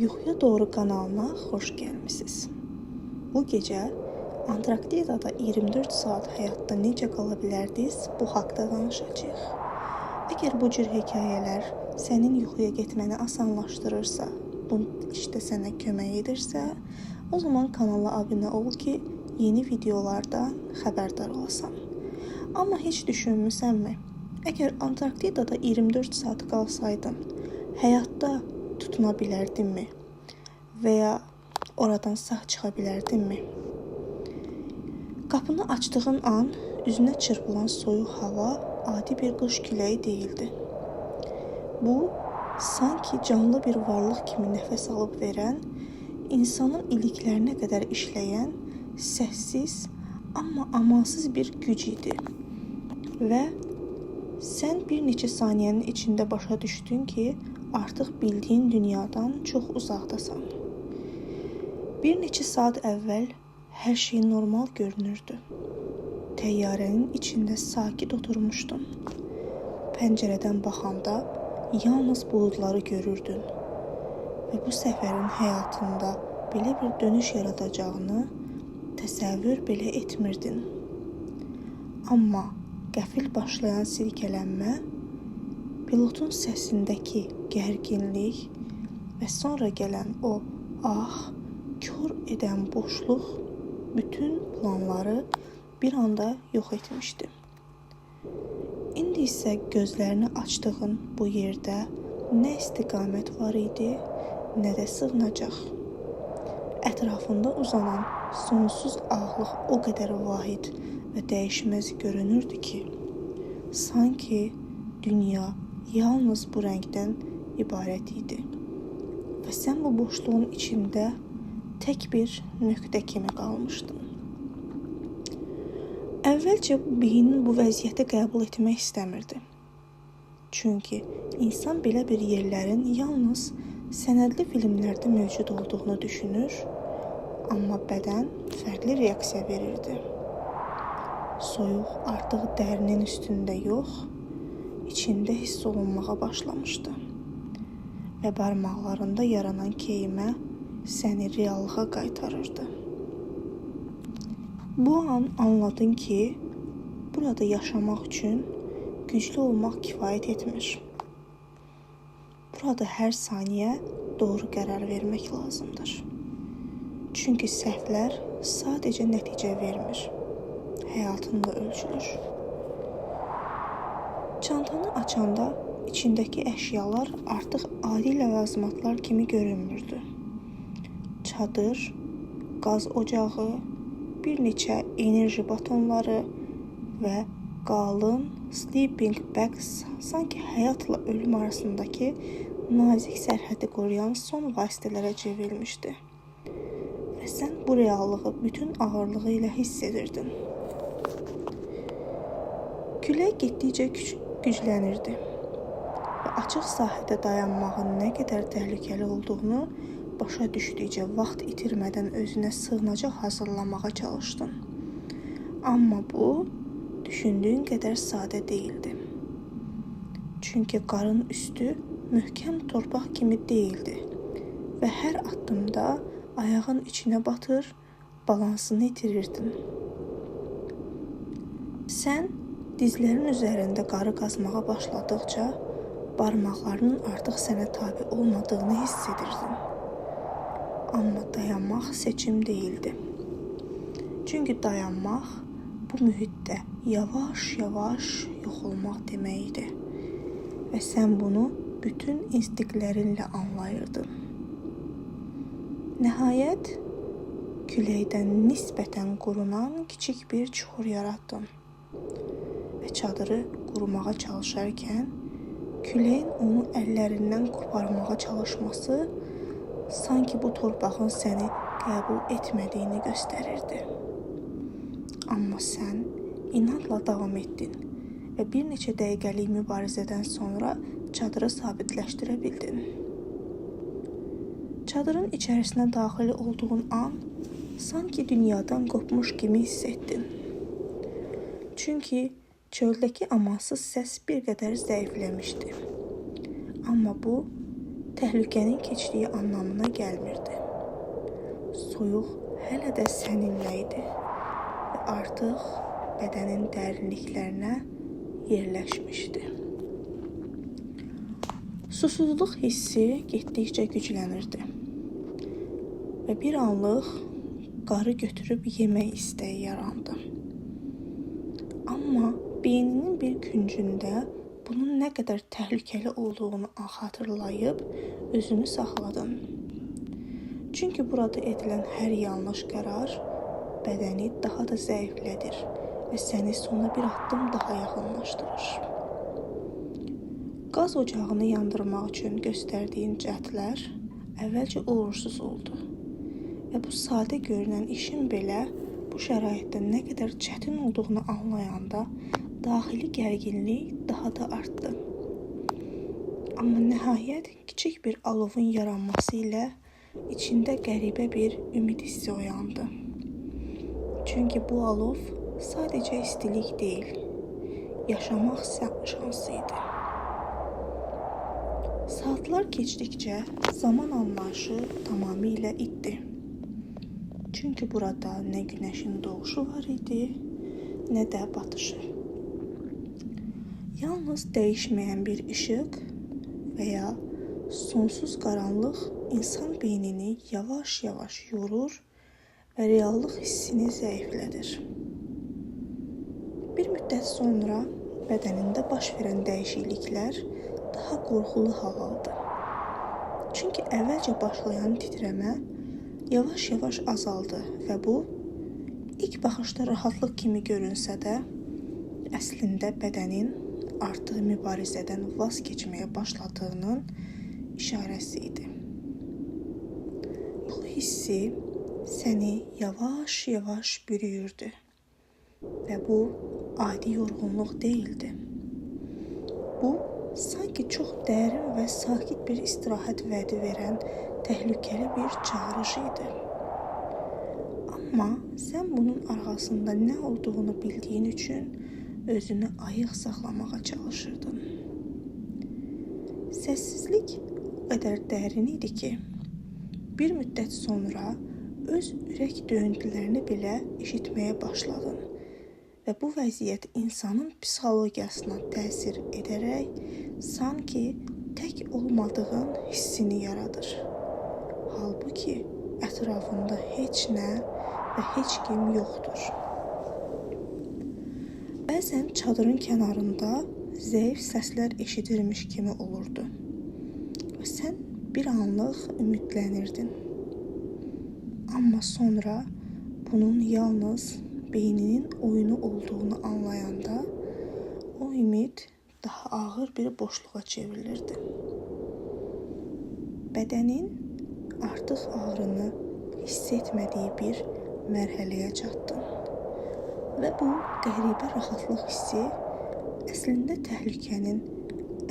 Yuxuya Doğru kanalına xoş gəlmisiniz. Bu gecə Antarktidada 24 saat həyatda necə qala bilərdiniz, bu haqda danışacağıq. Əgər bu cür hekayələr sənin yuxuya getməni asanlaşdırırsa, bu işdə sənə kömək edirsə, o zaman kanala abunə ol ki, yeni videolardan xəbərdar olasan. Amma heç düşünmüsənmi? Əgər Antarktidada 24 saat qalsaydın, həyatda tutuna bilərdinmi? Və ya oradan sağ çıxa bilərdinmi? Qapını açdığın an üzünə çırpılan soyuq hava adi bir qış küləyi deyildi. Bu, sanki canlı bir varlıq kimi nəfəs alıb verən, insanın iliklərinə qədər işləyən, səssiz, amma amansız bir güc idi. Və sən bir neçə saniyənin içində başa düşdün ki, artıq bildiyin dünyadan çox uzaqdasan. Bir neçə saat əvvəl hər şey normal görünürdü. Təyyarənin içində sakit oturmuşdun. Pəncərədən baxanda yalnız buludları görürdün. Və bu səfərin həyatında belə bir dönüş yaradacağını təsəvvür belə etmirdin. Amma qəfil başlayan silkələnmə, pilotun səsindəki gərginlik və sonra gələn o kör edən boşluq bütün planları bir anda yox etmişdi. İndi isə gözlərini açdığın bu yerdə nə istiqamət var idi, nə də sığınacaq. Ətrafında uzanan sonsuz ağlıq o qədər vahid və dəyişməz görünürdü ki, sanki dünya yalnız bu rəngdən ibarət idi. Və sən bu boşluğun içində tək bir nöqtə kimi qalmışdın. Əvvəlcə beynin bu vəziyyəti qəbul etmək istəmirdi. Çünki insan belə bir yerlərin yalnız sənədli filmlərdə mövcud olduğunu düşünür, amma bədən fərqli reaksiya verirdi. Soyuq artıq dərinin üstündə yox, içində hiss olunmağa başlamışdı. Və barmaqlarında yaranan keymə səni reallığa qaytarırdı. Bu an anladın ki, burada yaşamaq üçün güclü olmaq kifayət etmir. Burada hər saniyə doğru qərar vermək lazımdır. Çünki səhvlər sadəcə nəticə vermir, həyatında ölçülür. Çantanı açanda içindəki əşyalar artıq adi ləvazimatlar kimi görünmürdü. Çadır, qaz ocağı, bir neçə enerji batonları və qalın sleeping bags sanki həyatla ölüm arasındakı nazik sərhədi qoruyan son vasitələrə çevrilmişdi. Və sən bu reallığı bütün ağırlığı ilə hiss edirdin. Külək getdikcə güclənirdi və açıq sahədə dayanmağın nə qədər təhlükəli olduğunu başa düşdükcə vaxt itirmədən özünə sığınacaq hazırlamağa çalışdın. Amma bu, düşündüyün qədər sadə değildi. Çünki qarın üstü möhkəm torpaq kimi deyildi və hər addımda ayağın içinə batır, balansını itirirdin. Sən dizlərin üzərində qarı qazmağa başladıqca barmaqlarının artıq sənə tabe olmadığını hiss edirdin. Amma dayanmaq seçim deyildi. Çünki dayanmaq bu mühitdə yavaş-yavaş yox olmaq demək idi. Və sən bunu bütün instinktlərinlə anlayırdın. Nəhayət, küləkdən nisbətən qurunan kiçik bir çuxur yaratdın. Və çadırı qurumağa çalışarkən, küləyin onu əllərindən qoparmağa çalışması sanki bu torpağın səni qəbul etmədiyini göstərirdi. Amma sən inadla davam etdin və bir neçə dəqiqəlik mübarizədən sonra çadırı sabitləşdirə bildin. Çadırın içərisinə daxil olduğun an sanki dünyadan qopmuş kimi hiss etdin. Çünki çöldəki amansız səs bir qədər zəifləmişdi. Amma bu təhlükənin keçdiyi anlamına gəlmirdi. Soyuq hələ də səninlə idi və artıq bədənin dərinliklərinə yerləşmişdi. Susuzluq hissi getdikcə güclənirdi və bir anlıq qarı götürüb yemək istəyi yarandı. Amma beyninin bir küncündə bunun nə qədər təhlükəli olduğunu xatırlayıb özünü saxladın. Çünki burada edilən hər yanlış qərar bədəni daha da zəiflədir və səni sona bir addım daha yaxınlaşdırır. Qaz ocağını yandırmaq üçün göstərdiyin cəhdlər əvvəlcə uğursuz oldu və bu sadə görünən işin belə bu şəraitdə nə qədər çətin olduğunu anlayanda daxili gərginlik daha da artdı. Amma nəhayət kiçik bir alovun yaranması ilə içində qəribə bir ümid hissi oyandı. Çünki bu alov sadəcə istilik deyil, yaşamaq şansı idi. Saatlar keçdikcə zaman anlayışı tamamilə itdi. Çünki burada nə günəşin doğuşu var idi, nə də batışı. Yalnız dəyişməyən bir işıq və ya sonsuz qaranlıq insan beynini yavaş-yavaş yorur və reallıq hissini zəiflədir. Bir müddət sonra bədənində baş verən dəyişikliklər daha qorxulu hal aldı. Çünki əvvəlcə başlayan titrəmə yavaş-yavaş azaldı və bu, ilk baxışda rahatlıq kimi görünsə də, əslində bədənin artıq mübarizədən vaz keçməyə başladığının işarəsi idi. Bu hissi səni yavaş-yavaş bürüyürdü və bu adi yorğunluq deyildi. Bu, sanki çox dərin və sakit bir istirahət vədi verən təhlükəli bir çağırış idi. Amma sən bunun arxasında nə olduğunu bildiyin üçün özünü ayıq saxlamağa çalışırdın. Səssizlik o qədər dərin idi ki, bir müddət sonra öz ürək döyüntülərini belə eşitməyə başladın və bu vəziyyət insanın psixologiyasına təsir edərək sanki tək olmadığın hissini yaradır. Halbuki ətrafında heç nə və heç kim yoxdur. Bəzən çadırın kənarında zəif səslər eşidirmiş kimi olurdu və sən bir anlıq ümidlənirdin. Amma sonra bunun yalnız beyninin oyunu olduğunu anlayanda o ümid daha ağır bir boşluğa çevrilirdi. Bədənin artıq ağrını hiss etmədiyi bir mərhələyə çatdın və bu qəribə rahatlıq hissi əslində təhlükənin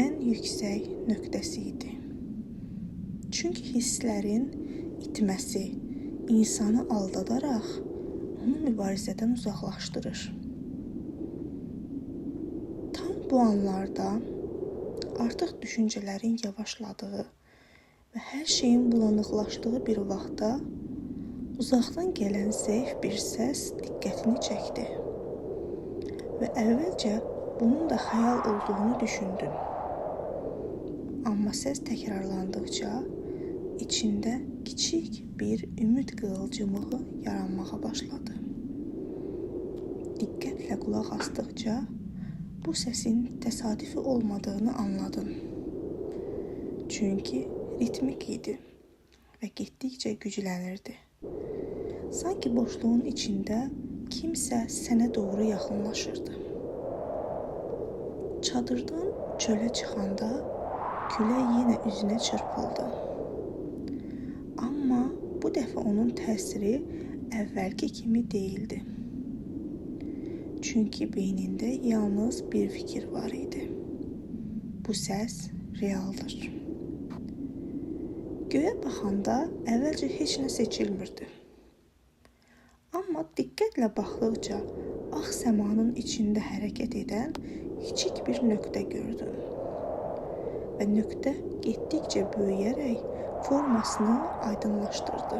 ən yüksək nöqtəsi idi. Çünki hisslərin itməsi insanı aldadaraq onu mübarizədən uzaqlaşdırır. Tam bu anlarda artıq düşüncələrin yavaşladığı və hər şeyin bulanıqlaşdığı bir vaxtda uzaqdan gələn zəif bir səs diqqətini çəkdi və əvvəlcə bunun da xəyal olduğunu düşündün. Amma səs təkrarlandıqca içində kiçik bir ümid qığılcımığı yaranmağa başladı. Diqqətlə qulaq asdıqca bu səsin təsadüfi olmadığını anladın. Çünki ritmik idi və getdikcə güclənirdi. Sanki boşluğun içində kimsə sənə doğru yaxınlaşırdı. Çadırdan çölə çıxanda külək yenə üzünə çırpıldı. Amma bu dəfə onun təsiri əvvəlki kimi deyildi. Çünki beynində yalnız bir fikir var idi. Bu səs realdır. Göyə baxanda əvvəlcə heç nə seçilmirdi. Amma diqqətlə baxdıqca ağ səmanın içində hərəkət edən kiçik bir nöqtə gördün. və nöqtə getdikcə böyüyərək formasını aydınlaşdırdı.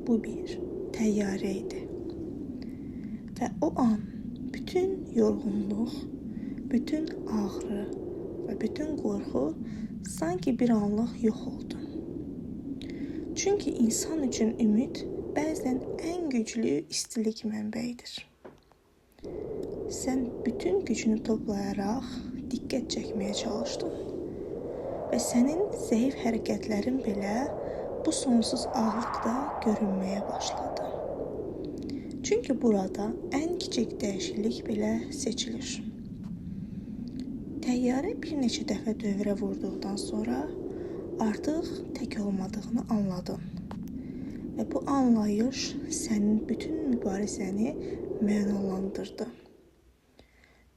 Bu bir təyyarə idi. Və o an bütün yorğunluq, bütün ağrı və bütün qorxu sanki bir anlıq yox oldu. Çünki insan üçün ümid bəzən ən güclü istilik mənbəyidir. Sən bütün gücünü toplayaraq diqqət çəkməyə çalışdın və sənin zəif hərəkətlərin belə bu sonsuz ağlıqda görünməyə başladı. Çünki burada ən kiçik dəyişiklik belə seçilir. Təyyarə bir neçə dəfə dövrə vurduqdan sonra artıq tək olmadığını anladın və bu anlayış sənin bütün mübarizəni mənalandırdı.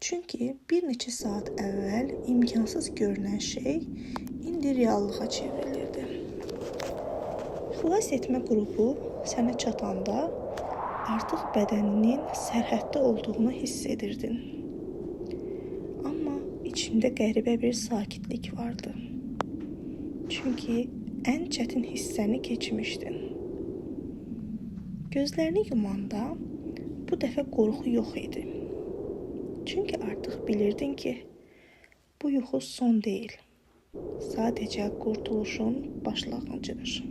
Çünki bir neçə saat əvvəl imkansız görünən şey indi reallığa çevrilirdi. Xilas etmə qrupu sənə çatanda artıq bədəninin sərhəddə olduğunu hiss edirdin. Amma içində qəribə bir sakitlik vardı. Çünki ən çətin hissəni keçmişdin. Gözlərini yumanda bu dəfə qorxu yox idi. Çünki artıq bilirdin ki, bu yuxu son deyil. Sadəcə qurtuluşun başlanğıcıdır.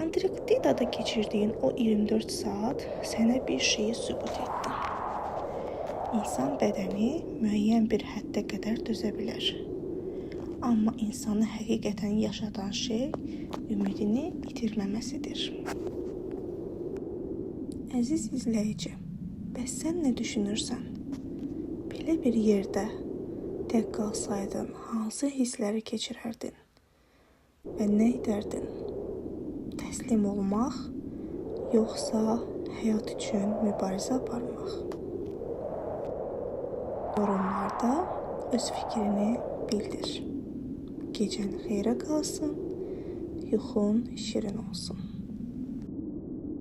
Antarktidada keçirdiyin o 24 saat sənə bir şeyi sübut etdi. İnsan bədəni müəyyən bir həddə qədər dözə bilər. Amma insanı həqiqətən yaşadan şey ümidini itirməməsidir. Əziz izləyici, bəs sən nə düşünürsən? Belə bir yerdə tək qalsaydın, hansı hissləri keçirərdin? Və nə edərdin? Təslim olmaq, yoxsa həyat üçün mübarizə aparmaq? Yorumlarda öz fikrini bildir. Gecən xeyrə qalsın, yuxun şirin olsun.